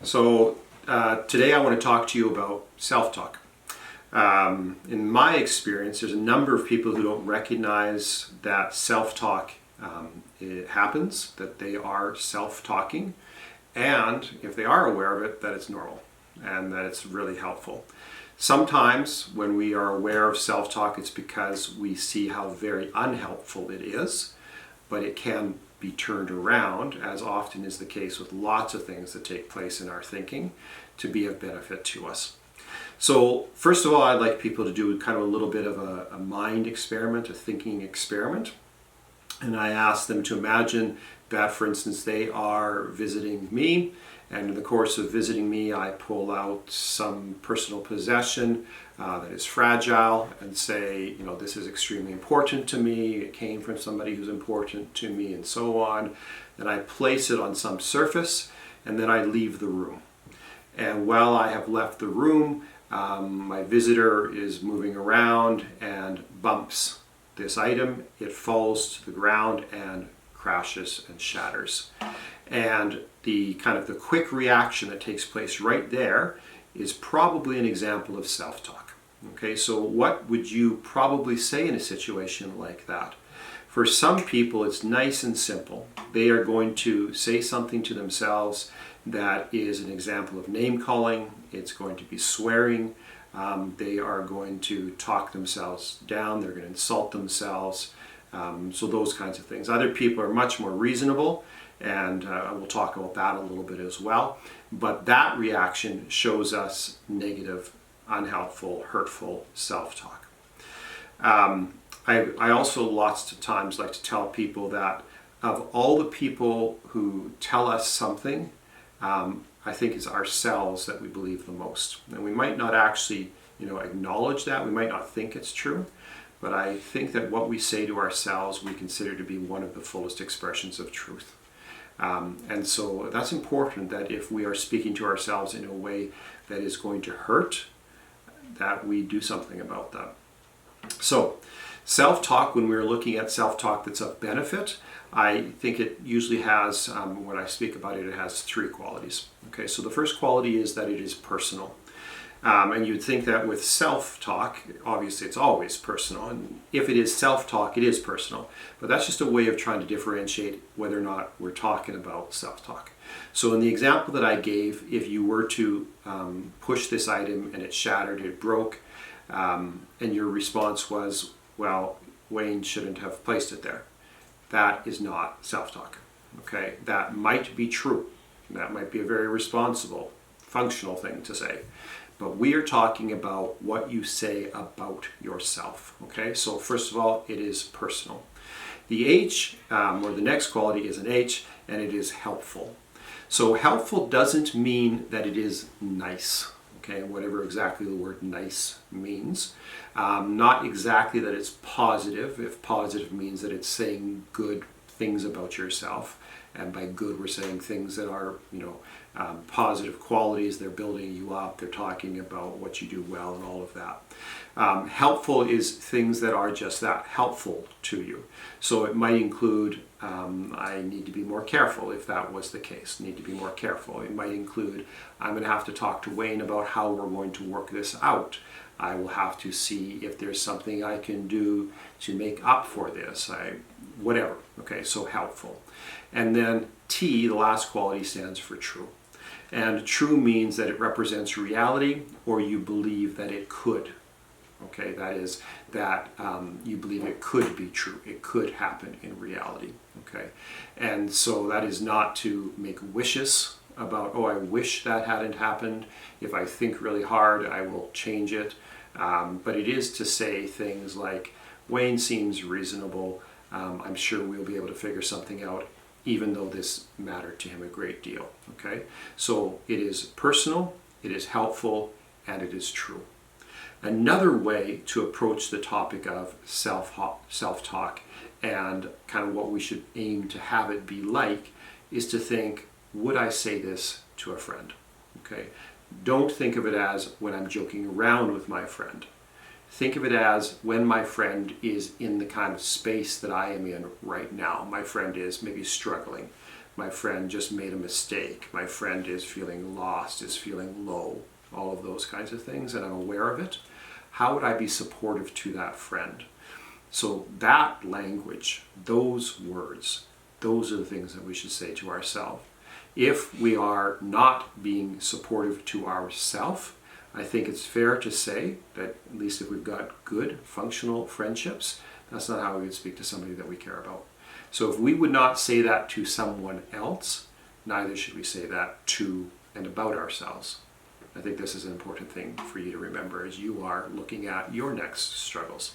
Today I want to talk to you about self-talk. In my experience, there's a number of people who don't recognize that self-talk it happens, that they are self-talking, and if they are aware of it, that it's normal and that it's really helpful. Sometimes when we are aware of self-talk, it's because we see how very unhelpful it is, but it can be turned around, as often is the case with lots of things that take place in our thinking, to be of benefit to us. So first of all, I'd like people to do kind of a little bit of a mind experiment, a thinking experiment. And I ask them to imagine that, for instance, they are visiting me, and in the course of visiting me, I pull out some personal possession that is fragile and say, you know, this is extremely important to me, it came from somebody who's important to me, and so on. Then I place it on some surface, and then I leave the room. And while I have left the room, my visitor is moving around and bumps this item. It falls to the ground and crashes and shatters. And the quick reaction that takes place right there is probably an example of self-talk. Okay, so what would you probably say in a situation like that? For some people, it's nice and simple. They are going to say something to themselves that is an example of name calling. It's going to be swearing. They are going to talk themselves down. They're going to insult themselves. So those kinds of things. Other people are much more reasonable, and we'll talk about that a little bit as well. But that reaction shows us negative, unhelpful, hurtful self-talk. I also lots of times like to tell people that of all the people who tell us something, I think it's ourselves that we believe the most. And we might not actually, acknowledge that. We might not think it's true. But I think that what we say to ourselves, we consider to be one of the fullest expressions of truth. And so that's important, that if we are speaking to ourselves in a way that is going to hurt, that we do something about that. So self-talk, when we're looking at self-talk that's of benefit, I think it usually has, when I speak about it, it has three qualities. Okay, so the first quality is that it is personal. And you'd think that with self-talk, obviously it's always personal. And if it is self-talk, it is personal. But that's just a way of trying to differentiate whether or not we're talking about self-talk. So in the example that I gave, if you were to push this item and it shattered, it broke, and your response was, well, Wayne shouldn't have placed it there. That is not self-talk. Okay, that might be true. That might be a very responsible, functional thing to say. But we are talking about what you say about yourself. Okay, so first of all, it is personal. The H, or the next quality, is an H, and it is helpful. So helpful doesn't mean that it is nice. Okay, whatever exactly the word nice means. Not exactly that it's positive, if positive means that it's saying good things about yourself. And by good, we're saying things that are, positive qualities. They're building you up. They're talking about what you do well and all of that. Helpful is things that are just that, helpful to you. So it might include, I need to be more careful, if that was the case. Need to be more careful. It might include, I'm going to have to talk to Wayne about how we're going to work this out. I will have to see if there's something I can do to make up for this. Whatever. Okay, so helpful. And then T, the last quality, stands for true. And true means that it represents reality, or you believe that it could. Okay, that is that you believe it could be true. It could happen in reality. Okay, and so that is not to make wishes about, oh, I wish that hadn't happened. If I think really hard, I will change it. But it is to say things like, Wayne seems reasonable. I'm sure we'll be able to figure something out, even though this mattered to him a great deal. Okay, so it is personal, it is helpful, and it is true. Another way to approach the topic of self-talk and kind of what we should aim to have it be like is to think, would I say this to a friend? Okay, don't think of it as when I'm joking around with my friend. Think of it as when my friend is in the kind of space that I am in right now. My friend is maybe struggling. my friend just made a mistake, my friend is feeling lost, is feeling low, all of those kinds of things, and I'm aware of it, how would I be supportive to that friend? So that language, those words, those are the things that we should say to ourselves. If we are not being supportive to ourselves, I think it's fair to say that, at least if we've got good, functional friendships, that's not how we would speak to somebody that we care about. So if we would not say that to someone else, neither should we say that to and about ourselves. I think this is an important thing for you to remember as you are looking at your next struggles.